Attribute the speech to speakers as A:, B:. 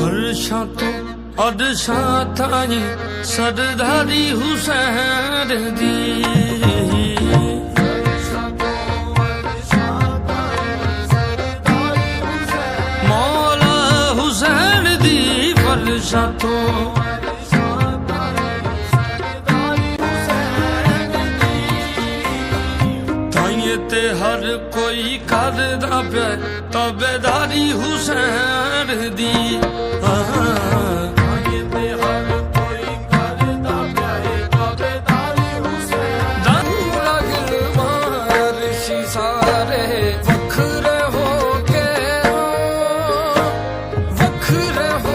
A: फर्शां तो अरशां ताईं सरदारी हुसैन दी। मौला हुसैन दी फर्शां तो ते हर कोई करदा पे ताबेदारी हुसैन दी। ते हर कोई करदा पे ताबेदारी हुसैन दी। लगन मारशी सारे वखरे हो के वखरे हो